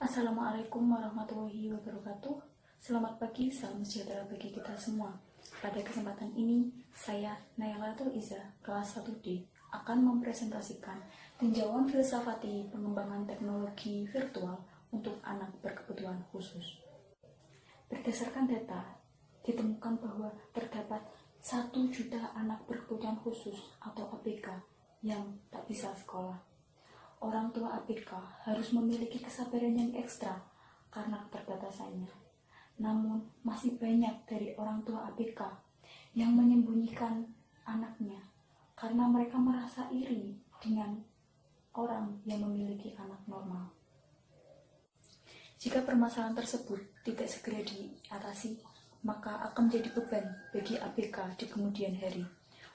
Assalamualaikum warahmatullahi wabarakatuh. Selamat pagi, salam sejahtera bagi kita semua. Pada kesempatan ini, saya Nailatul Iza, kelas 1D, akan mempresentasikan tinjauan filsafati pengembangan teknologi virtual untuk anak berkebutuhan khusus. Berdasarkan data, ditemukan bahwa terdapat 1 juta anak berkebutuhan khusus atau ABK yang tak bisa sekolah. Orang tua ABK harus memiliki kesabaran yang ekstra karena keterbatasannya. Namun, masih banyak dari orang tua ABK yang menyembunyikan anaknya karena mereka merasa iri dengan orang yang memiliki anak normal. Jika permasalahan tersebut tidak segera diatasi, maka akan menjadi beban bagi ABK di kemudian hari.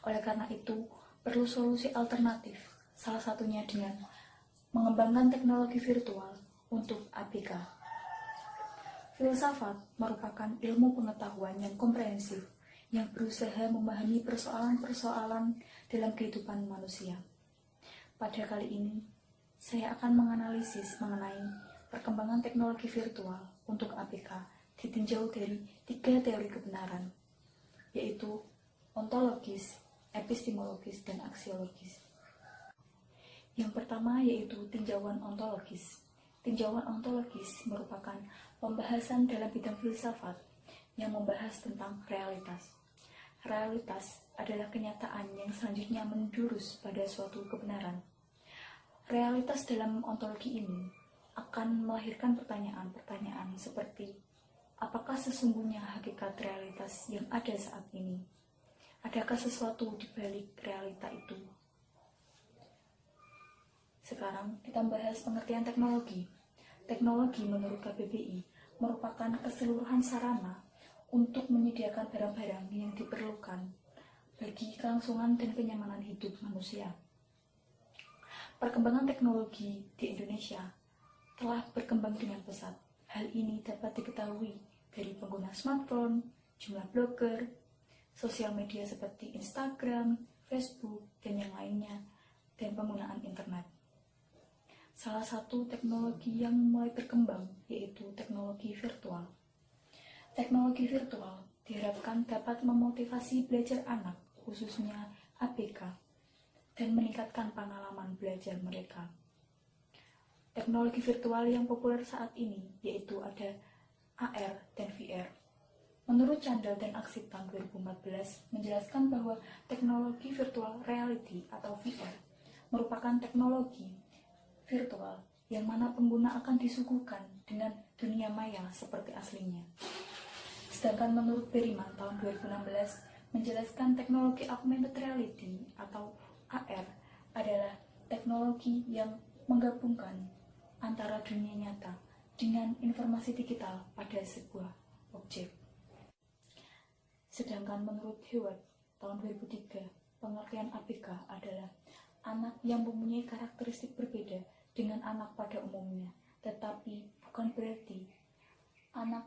Oleh karena itu, perlu solusi alternatif, salah satunya dengan mengembangkan teknologi virtual untuk ABK. Filsafat merupakan ilmu pengetahuan yang komprehensif yang berusaha memahami persoalan-persoalan dalam kehidupan manusia. Pada kali ini, saya akan menganalisis mengenai perkembangan teknologi virtual untuk ABK ditinjau dari 3 teori kebenaran, yaitu ontologis, epistemologis, dan aksiologis. Yang pertama yaitu tinjauan ontologis. Tinjauan ontologis merupakan pembahasan dalam bidang filsafat yang membahas tentang realitas. Realitas adalah kenyataan yang selanjutnya menjurus pada suatu kebenaran. Realitas dalam ontologi ini akan melahirkan pertanyaan-pertanyaan seperti apakah sesungguhnya hakikat realitas yang ada saat ini? Adakah sesuatu di balik realita itu? Sekarang kita bahas pengertian teknologi. Teknologi menurut KBBI merupakan keseluruhan sarana untuk menyediakan barang-barang yang diperlukan bagi kelangsungan dan kenyamanan hidup manusia. Perkembangan teknologi di Indonesia telah berkembang dengan pesat. Hal ini dapat diketahui dari pengguna smartphone, jumlah blogger, sosial media seperti Instagram, Facebook, dan yang lainnya, dan penggunaan internet. Salah satu teknologi yang mulai berkembang yaitu teknologi virtual. Teknologi virtual diharapkan dapat memotivasi belajar anak, khususnya ABK, dan meningkatkan pengalaman belajar mereka. Teknologi virtual yang populer saat ini yaitu ada AR dan VR. Menurut Candel dan Aksip tahun 2014 menjelaskan bahwa teknologi virtual reality atau VR merupakan teknologi virtual yang mana pengguna akan disuguhkan dengan dunia maya seperti aslinya. Sedangkan menurut Beriman tahun 2016 menjelaskan teknologi augmented reality atau AR adalah teknologi yang menggabungkan antara dunia nyata dengan informasi digital pada sebuah objek. Sedangkan menurut Heward tahun 2003 pengertian ABK adalah anak yang mempunyai karakteristik berbeda dengan anak pada umumnya, tetapi bukan berarti anak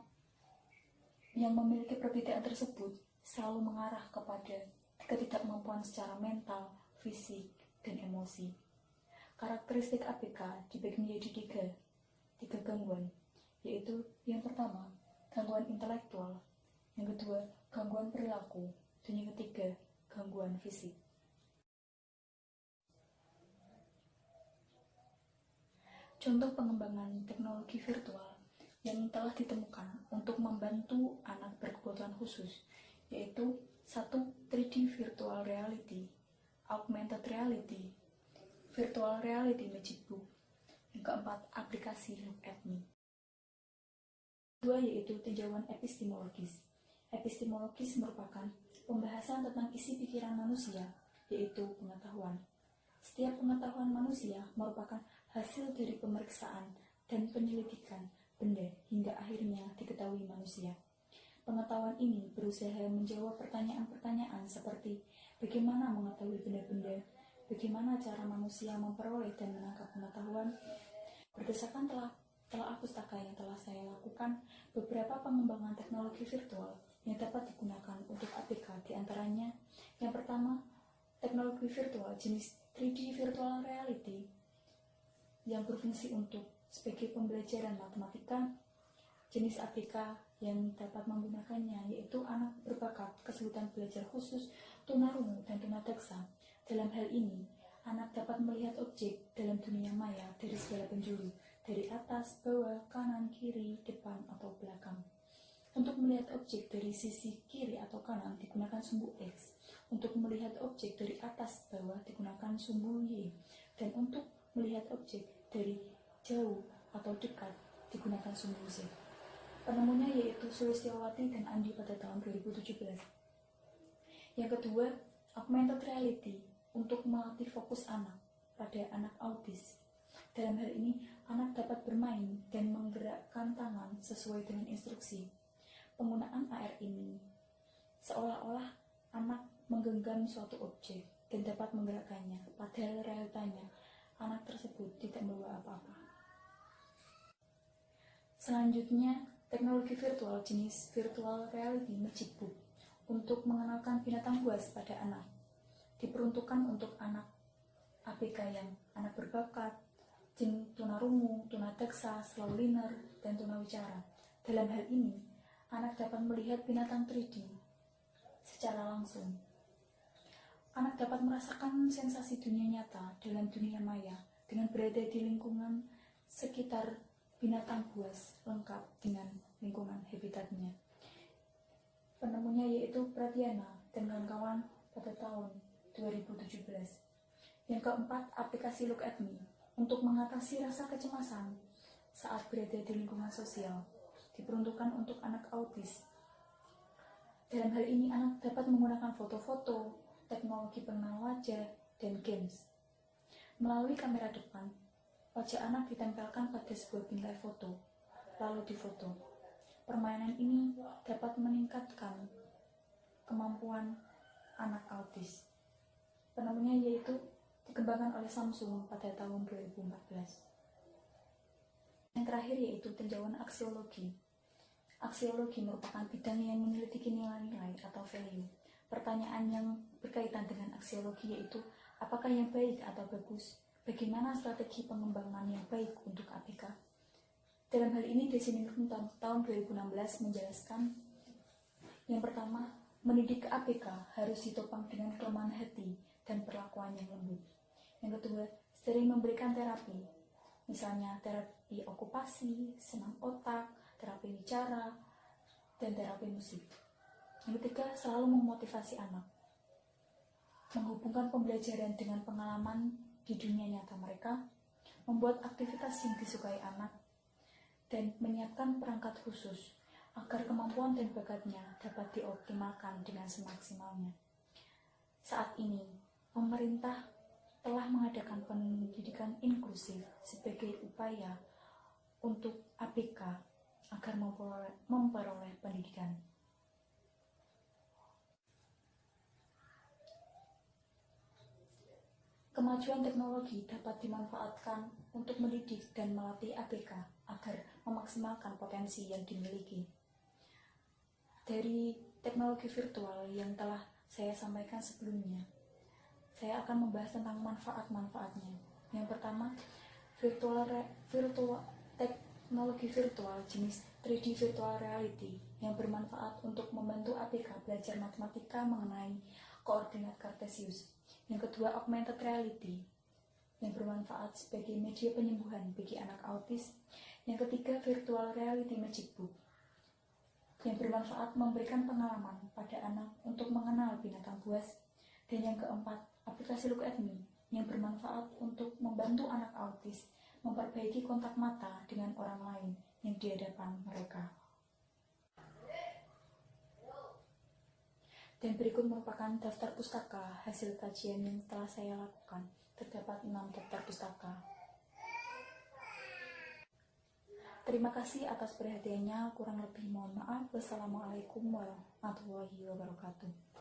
yang memiliki perbedaan tersebut selalu mengarah kepada ketidakmampuan secara mental, fisik, dan emosi. Karakteristik ABK dibagi menjadi tiga gangguan, yaitu yang pertama, gangguan intelektual, yang kedua, gangguan perilaku, dan yang ketiga, gangguan fisik. Contoh pengembangan teknologi virtual yang telah ditemukan untuk membantu anak berkebutuhan khusus, yaitu 1. 3D virtual reality, augmented reality, virtual reality magic book, yang keempat, aplikasi Look at Me. Kedua yaitu tinjauan epistemologis. Epistemologis merupakan pembahasan tentang isi pikiran manusia, yaitu pengetahuan. Setiap pengetahuan manusia merupakan hasil dari pemeriksaan dan penyelidikan benda hingga akhirnya diketahui manusia. Pengetahuan ini berusaha menjawab pertanyaan-pertanyaan seperti bagaimana mengetahui benda-benda, bagaimana cara manusia memperoleh dan menangkap pengetahuan. Berdasarkan telah pustaka yang telah saya lakukan, beberapa pengembangan teknologi virtual yang dapat digunakan untuk ABK diantaranya, yang pertama, teknologi virtual jenis 3D virtual reality yang berfungsi untuk sebagai pembelajaran matematika. Jenis ABK yang dapat menggunakannya yaitu anak berbakat kesulitan belajar khusus, tunarungu, dan tunadaksa. Dalam hal ini, anak dapat melihat objek dalam dunia maya dari segala penjuru, dari atas, bawah, kanan, kiri, depan, atau belakang. Untuk melihat objek dari sisi kiri atau kanan digunakan sumbu X. Untuk melihat objek dari atas bawah digunakan sumbu Y. Dan untuk melihat objek dari jauh atau dekat digunakan sumbu Z. Penemunya yaitu Sulistyowati dan Andi pada tahun 2017. Yang kedua, augmented reality untuk melatih fokus anak pada anak autis. Dalam hal ini, anak dapat bermain dan menggerakkan tangan sesuai dengan instruksi. Penggunaan AR ini seolah-olah anak menggenggam suatu objek dan dapat menggerakkannya, padahal realitanya anak tersebut tidak membawa apa-apa. Selanjutnya, teknologi virtual jenis virtual reality Magic Book untuk mengenalkan binatang buas pada anak. Diperuntukkan untuk anak ABK yang anak berbakat, tunarungu, tunadaksa, slow learner, dan tunawicara. Dalam hal ini, anak dapat melihat binatang 3D secara langsung. Anak dapat merasakan sensasi dunia nyata dalam dunia maya dengan berada di lingkungan sekitar binatang buas lengkap dengan lingkungan habitatnya. Penemunya yaitu Pratiana dan kawan-kawan pada tahun 2017. Yang keempat, aplikasi Look at Me untuk mengatasi rasa kecemasan saat berada di lingkungan sosial. Diperuntukkan untuk anak autis. Dalam hal ini, anak dapat menggunakan foto-foto, teknologi pengenal wajah, dan games. Melalui kamera depan, wajah anak ditempelkan pada sebuah bingkai foto, lalu difoto. Permainan ini dapat meningkatkan kemampuan anak autis. Penemunya yaitu dikembangkan oleh Samsung pada tahun 2014. Yang terakhir yaitu tinjauan aksiologi. Aksiologi merupakan bidang yang menyelidiki nilai-nilai atau value. Pertanyaan yang berkaitan dengan aksiologi yaitu apakah yang baik atau bagus, bagaimana strategi pengembangan yang baik untuk ABK. Dalam hal ini, Desiningrum tahun 2016 menjelaskan yang pertama, mendidik ABK harus ditopang dengan kelemahan hati dan perlakuan yang lembut. Yang kedua, sering memberikan terapi, misalnya terapi okupasi, senam otak, terapi bicara, dan terapi musik. Yang ketiga, selalu memotivasi anak, menghubungkan pembelajaran dengan pengalaman di dunia nyata mereka, membuat aktivitas yang disukai anak, dan menyiapkan perangkat khusus agar kemampuan dan bakatnya dapat dioptimalkan dengan semaksimalnya. Saat ini, pemerintah telah mengadakan pendidikan inklusif sebagai upaya untuk ABK agar memperoleh pendidikan. Kemajuan teknologi dapat dimanfaatkan untuk mendidik dan melatih ABK agar memaksimalkan potensi yang dimiliki. Dari teknologi virtual yang telah saya sampaikan sebelumnya, saya akan membahas tentang manfaat-manfaatnya. Yang pertama, teknologi virtual jenis 3D virtual reality yang bermanfaat untuk membantu ABK belajar matematika mengenai koordinat Kartesius. Yang kedua, augmented reality yang bermanfaat sebagai media penyembuhan bagi anak autis. Yang ketiga, virtual reality Magic Book yang bermanfaat memberikan pengalaman pada anak untuk mengenal binatang buas. Dan yang keempat, aplikasi Look at Me yang bermanfaat untuk membantu anak autis memperbaiki kontak mata dengan orang lain yang di hadapan mereka. Dan berikut merupakan daftar pustaka hasil kajian yang telah saya lakukan. Terdapat 6 daftar pustaka. Terima kasih atas perhatiannya. Kurang lebih mohon maaf. Wassalamualaikum warahmatullahi wabarakatuh.